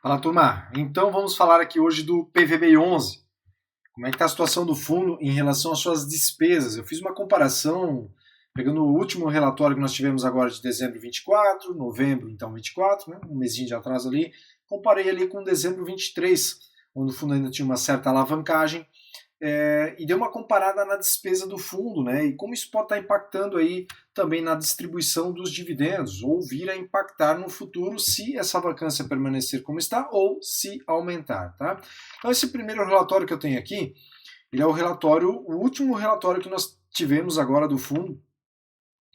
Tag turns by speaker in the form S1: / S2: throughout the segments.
S1: Fala, turma. Então vamos falar aqui hoje do PVB11. Como é que está a situação do fundo em relação às suas despesas? Eu fiz uma comparação pegando o último relatório que nós tivemos agora de dezembro 24, novembro então 24, né, um mesinho de atraso ali. Comparei ali com dezembro 23, onde o fundo ainda tinha uma certa alavancagem. E deu uma comparada na despesa do fundo, né? E como isso pode estar impactando aí também na distribuição dos dividendos, ou vir a impactar no futuro se essa vacância permanecer como está ou se aumentar, tá? Então esse primeiro relatório que eu tenho aqui, ele é o último relatório que nós tivemos agora do fundo,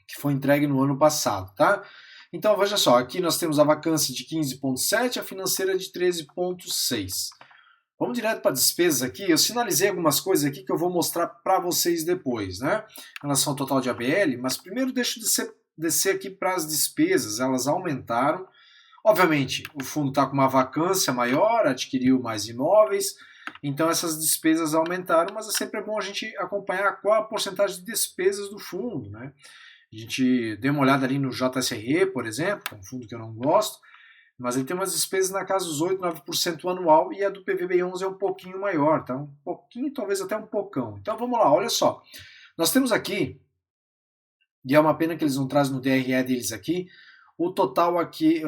S1: que foi entregue no ano passado, tá? Então veja só, aqui nós temos a vacância de 15,7, a financeira de 13,6. Vamos direto para despesas aqui. Eu sinalizei algumas coisas aqui que eu vou mostrar para vocês depois, né? Em relação ao total de ABL, mas primeiro deixa eu descer aqui para as despesas. Elas aumentaram. Obviamente, o fundo está com uma vacância maior, adquiriu mais imóveis, então essas despesas aumentaram, mas é sempre bom a gente acompanhar qual a porcentagem de despesas do fundo, né? A gente deu uma olhada ali no JSRE, por exemplo, que é um fundo que eu não gosto, mas ele tem umas despesas na casa dos 8, 9% anual e a do PVB11 é um pouquinho maior, tá? Um pouquinho, talvez até um pocão. Então vamos lá, olha só. Nós temos aqui, e é uma pena que eles não trazem no DRE deles aqui, o total aqui,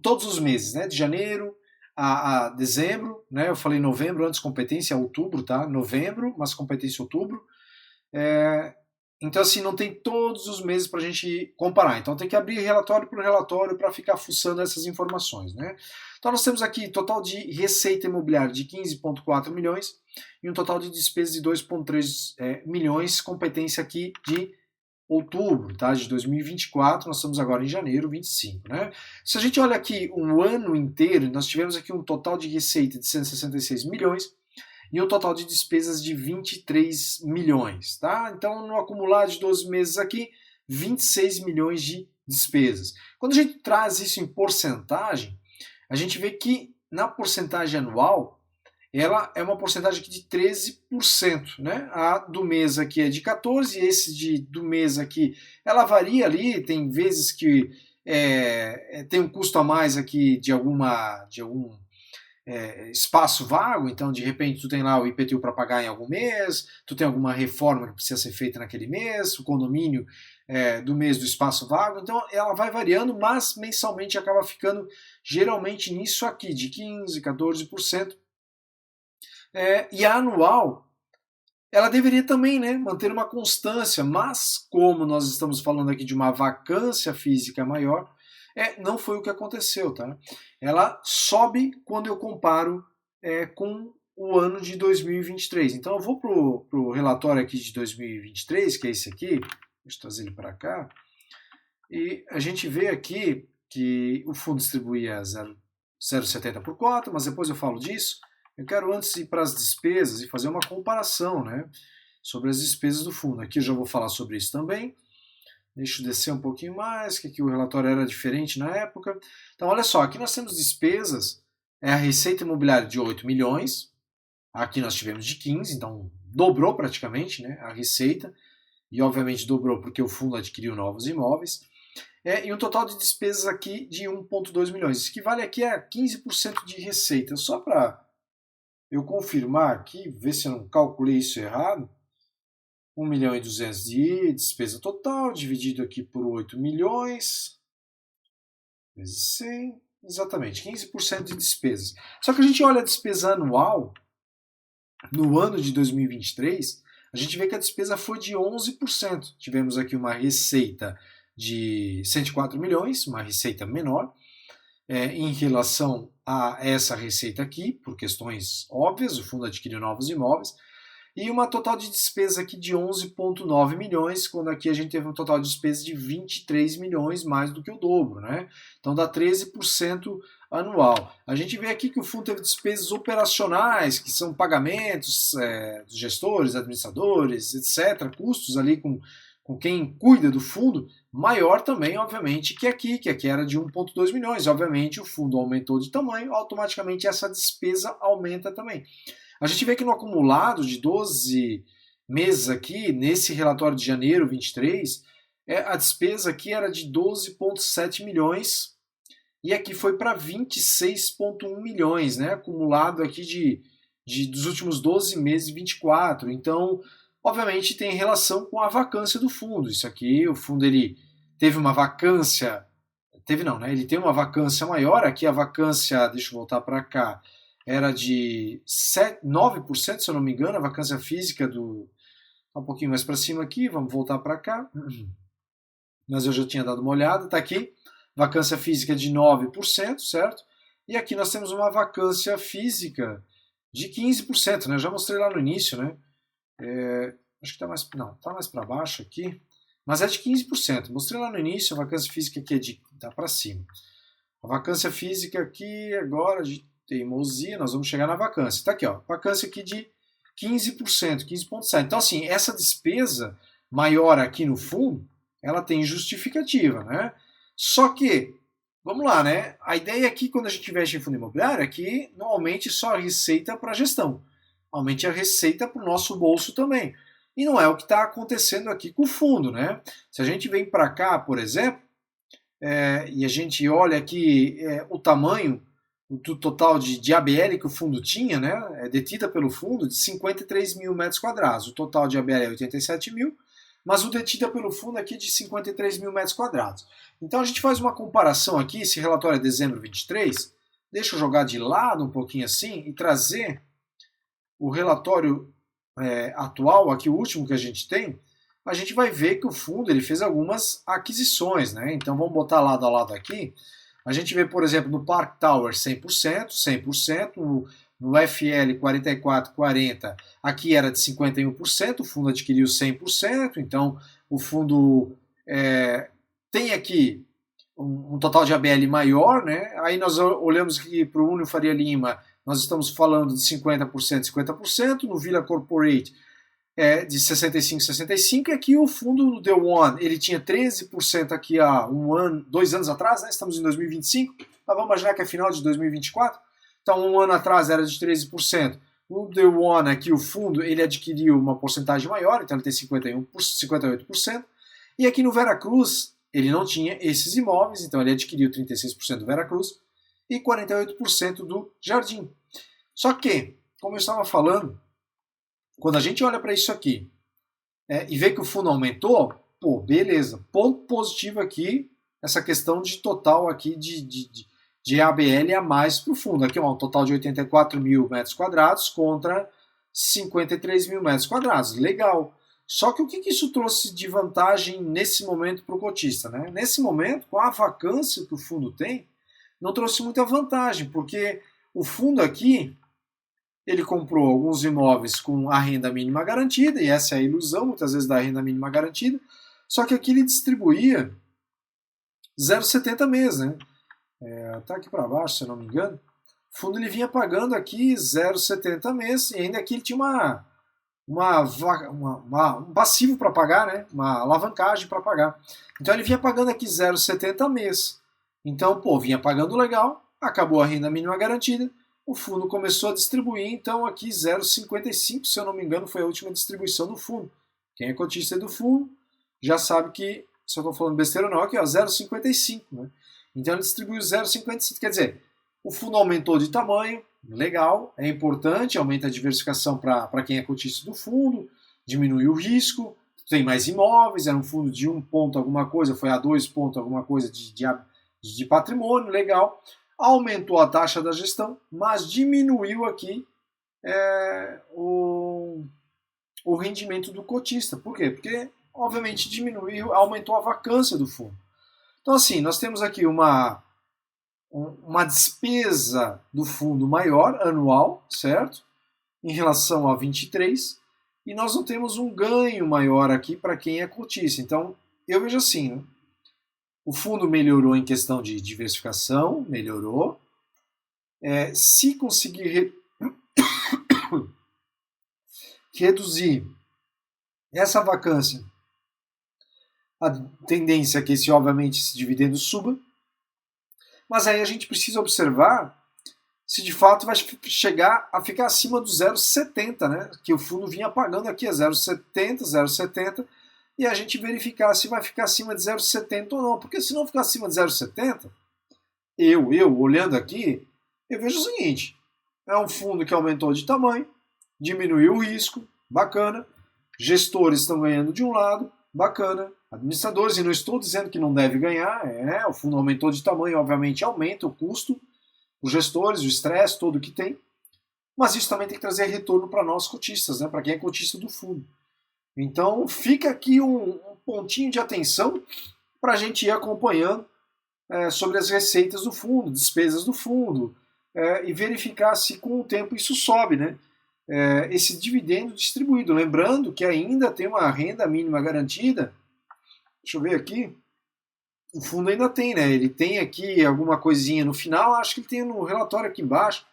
S1: todos os meses, né? De janeiro a dezembro, né? Eu falei novembro, antes competência, outubro, tá? Novembro, mas competência outubro. Então, assim, não tem todos os meses para a gente comparar. Então, tem que abrir relatório por relatório para ficar fuçando essas informações, né? Então, nós temos aqui total de receita imobiliária de 15,4 milhões e um total de despesas de 2,3 milhões, competência aqui de outubro, tá? De 2024, nós estamos agora em janeiro 25, né? Se a gente olha aqui um ano inteiro, nós tivemos aqui um total de receita de 166 milhões, e um total de despesas de 23 milhões, tá? Então, no acumulado de 12 meses aqui, 26 milhões de despesas. Quando a gente traz isso em porcentagem, a gente vê que na porcentagem anual, ela é uma porcentagem aqui de 13%, né? A do mês aqui é de 14%, esse do mês aqui, ela varia ali, tem vezes que tem um custo a mais aqui de algum espaço vago, então de repente tu tem lá o IPTU para pagar em algum mês, tu tem alguma reforma que precisa ser feita naquele mês, o condomínio do mês do espaço vago, então ela vai variando, mas mensalmente acaba ficando geralmente nisso aqui, de 15%, 14%. E a anual, ela deveria também, né, manter uma constância, mas como nós estamos falando aqui de uma vacância física maior, não foi o que aconteceu, tá? Ela sobe quando eu comparo com o ano de 2023. Então eu vou para o relatório aqui de 2023, que é esse aqui, deixa eu trazer ele para cá, e a gente vê aqui que o fundo distribuía 0,70 por 4, mas depois eu falo disso. Eu quero antes ir para as despesas e fazer uma comparação, né, sobre as despesas do fundo. Aqui eu já vou falar sobre isso também. Deixa eu descer um pouquinho mais, que aqui o relatório era diferente na época. Então, olha só, aqui nós temos despesas, a receita imobiliária de 8 milhões, aqui nós tivemos de 15, então dobrou praticamente, né, a receita, e obviamente dobrou porque o fundo adquiriu novos imóveis, e um total de despesas aqui de 1,2 milhões. Isso equivale aqui a 15% de receita. Só para eu confirmar aqui, ver se eu não calculei isso errado, 1 milhão e 200 de despesa total, dividido aqui por 8 milhões, vezes 100, exatamente, 15% de despesas. Só que a gente olha a despesa anual, no ano de 2023, a gente vê que a despesa foi de 11%. Tivemos aqui uma receita de 104 milhões, uma receita menor, em relação a essa receita aqui, por questões óbvias, o fundo adquiriu novos imóveis, e uma total de despesa aqui de 11,9 milhões, quando aqui a gente teve um total de despesa de 23 milhões, mais do que o dobro, né? Então dá 13% anual. A gente vê aqui que o fundo teve despesas operacionais, que são pagamentos dos gestores, administradores, etc., custos ali com quem cuida do fundo, maior também, obviamente, que aqui era de 1,2 milhões. Obviamente, o fundo aumentou de tamanho, automaticamente essa despesa aumenta também. A gente vê que no acumulado de 12 meses aqui, nesse relatório de janeiro 23, a despesa aqui era de 12,7 milhões e aqui foi para 26,1 milhões, né? Acumulado aqui dos últimos 12 meses, 24. Então, obviamente, tem relação com a vacância do fundo. Isso aqui, o fundo ele teve uma vacância, teve não, né? Ele tem uma vacância maior. Aqui a vacância, deixa eu voltar para cá, era de 9%, se eu não me engano, a vacância física do... Um pouquinho mais para cima aqui, vamos voltar para cá. Mas eu já tinha dado uma olhada, tá aqui. Vacância física de 9%, certo? E aqui nós temos uma vacância física de 15%, né? Eu já mostrei lá no início, né? Acho que tá mais... Não, tá mais para baixo aqui. Mas é de 15%. Mostrei lá no início, a vacância física aqui é de... tá para cima. A vacância física aqui, agora, de teimosia, nós vamos chegar na vacância. Tá aqui, ó. Vacância aqui de 15%, 15,7%. Então, assim, essa despesa maior aqui no fundo, ela tem justificativa, né? Só que, vamos lá, né? A ideia aqui, quando a gente investe em fundo imobiliário, é que não aumente só a receita para a gestão. Aumente a receita para o nosso bolso também. E não é o que está acontecendo aqui com o fundo, né? Se a gente vem para cá, por exemplo, e a gente olha aqui o tamanho do total de ABL que o fundo tinha, né? Detida pelo fundo, de 53 mil metros quadrados. O total de ABL é 87 mil, mas o detida pelo fundo aqui é de 53 mil metros quadrados. Então a gente faz uma comparação aqui, esse relatório é dezembro 23, deixa eu jogar de lado um pouquinho assim e trazer o relatório atual, aqui o último que a gente tem, a gente vai ver que o fundo ele fez algumas aquisições, né? Então vamos botar lado a lado aqui. A gente vê, por exemplo, no Park Tower 100%, 100%, no FL 4440, aqui era de 51%, o fundo adquiriu 100%, então o fundo tem aqui um total de ABL maior, né? Aí nós olhamos aqui para o Unio Faria Lima, nós estamos falando de 50%, 50%, no Villa Corporate de 65%, 65%, e aqui o fundo do The One, ele tinha 13% aqui há 2 anos atrás, né? Estamos em 2025, mas vamos imaginar que é final de 2024, então 1 ano atrás era de 13%. O The One aqui, o fundo, ele adquiriu uma porcentagem maior, então ele tem 58%, e aqui no Veracruz, ele não tinha esses imóveis, então ele adquiriu 36% do Veracruz e 48% do Jardim. Só que, como eu estava falando, quando a gente olha para isso aqui e vê que o fundo aumentou, pô, beleza, ponto positivo aqui, essa questão de total aqui de ABL a mais para o fundo. Aqui é um total de 84 mil metros quadrados contra 53 mil metros quadrados. Legal. Só que o que isso trouxe de vantagem nesse momento para o cotista, né? Nesse momento, com a vacância que o fundo tem, não trouxe muita vantagem, porque o fundo aqui, ele comprou alguns imóveis com a renda mínima garantida, e essa é a ilusão, muitas vezes, da renda mínima garantida, só que aqui ele distribuía 0,70 mês, né? Tá aqui para baixo, se eu não me engano. O fundo ele vinha pagando aqui 0,70 mês, e ainda aqui ele tinha um passivo para pagar, né? Uma alavancagem para pagar. Então ele vinha pagando aqui 0,70 mês. Então, pô, vinha pagando legal, acabou a renda mínima garantida, o fundo começou a distribuir, então aqui 0,55, se eu não me engano, foi a última distribuição do fundo. Quem é cotista do fundo já sabe que, se eu estou falando besteira ou não, aqui ó, 0,55, né? Então ele distribuiu 0,55, quer dizer, o fundo aumentou de tamanho, legal, é importante, aumenta a diversificação para quem é cotista do fundo, diminui o risco, tem mais imóveis, era um fundo de 1 ponto alguma coisa, foi a 2 pontos alguma coisa de patrimônio, legal, aumentou a taxa da gestão, mas diminuiu aqui o rendimento do cotista. Por quê? Porque, obviamente, aumentou a vacância do fundo. Então, assim, nós temos aqui uma despesa do fundo maior, anual, certo? Em relação a 23, e nós não temos um ganho maior aqui para quem é cotista. Então, eu vejo assim, né? O fundo melhorou em questão de diversificação, melhorou. Se conseguir reduzir essa vacância, a tendência é que obviamente, esse dividendo suba, mas aí a gente precisa observar se de fato vai chegar a ficar acima do 0,70, né? Que o fundo vinha pagando aqui a 0,70, 0,70, e a gente verificar se vai ficar acima de 0,70 ou não, porque se não ficar acima de 0,70, olhando aqui, eu vejo o seguinte, é um fundo que aumentou de tamanho, diminuiu o risco, bacana, gestores estão ganhando de um lado, bacana, administradores, e não estou dizendo que não deve ganhar, o fundo aumentou de tamanho, obviamente aumenta o custo, os gestores, o estresse, todo que tem, mas isso também tem que trazer retorno para nós cotistas, né, para quem é cotista do fundo. Então fica aqui um pontinho de atenção para a gente ir acompanhando sobre as receitas do fundo, despesas do fundo, e verificar se com o tempo isso sobe, né? Esse dividendo distribuído. Lembrando que ainda tem uma renda mínima garantida. Deixa eu ver aqui. O fundo ainda tem, né? Ele tem aqui alguma coisinha no final, acho que ele tem no relatório aqui embaixo.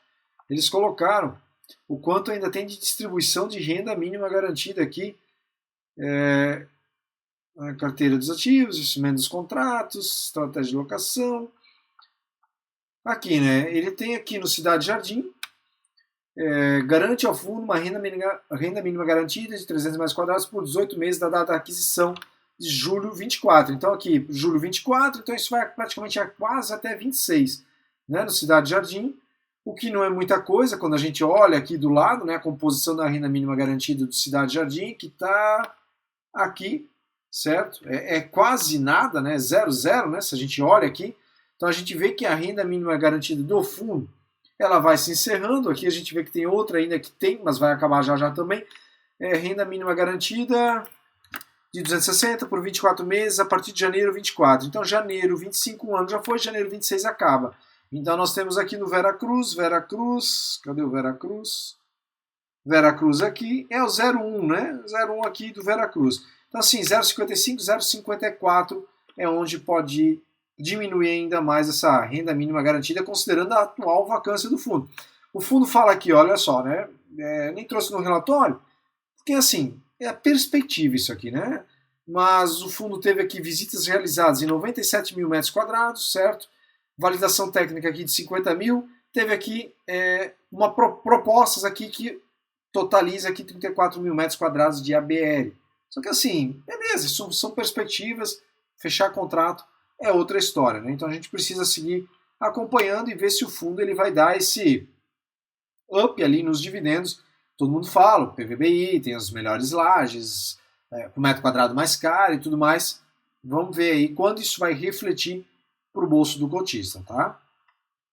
S1: Eles colocaram o quanto ainda tem de distribuição de renda mínima garantida aqui. A carteira dos ativos, investimento dos contratos, estratégia de locação. Aqui, né? Ele tem aqui no Cidade Jardim, garante ao fundo uma renda mínima garantida de 300 metros quadrados por 18 meses da data da aquisição de julho 24. Então aqui, julho 24, então isso vai praticamente quase até 26, né? No Cidade Jardim, o que não é muita coisa quando a gente olha aqui do lado, né? A composição da renda mínima garantida do Cidade Jardim, que está aqui, certo? É quase nada, né? 0,0, né? Se a gente olha aqui, então a gente vê que a renda mínima garantida do fundo, ela vai se encerrando. Aqui a gente vê que tem outra ainda que tem, mas vai acabar já já também. Renda mínima garantida de 260 por 24 meses a partir de janeiro 24. Então janeiro 25 anos já foi, janeiro 26 acaba. Então nós temos aqui no Veracruz, cadê o Veracruz? Veracruz aqui é o 01, né? 01 aqui do Veracruz. Então assim, 0,55, 0,54 é onde pode diminuir ainda mais essa renda mínima garantida, considerando a atual vacância do fundo. O fundo fala aqui, olha só, né? Nem trouxe no relatório, porque assim, é a perspectiva isso aqui, né? Mas o fundo teve aqui visitas realizadas em 97 mil metros quadrados, certo? Validação técnica aqui de 50 mil. Teve aqui propostas aqui que totaliza aqui 34 mil metros quadrados de ABL. Só que assim, beleza, são perspectivas, fechar contrato é outra história, né? Então a gente precisa seguir acompanhando e ver se o fundo ele vai dar esse up ali nos dividendos. Todo mundo fala, o PVBI tem as melhores lajes, o metro quadrado mais caro e tudo mais. Vamos ver aí quando isso vai refletir para o bolso do cotista, tá?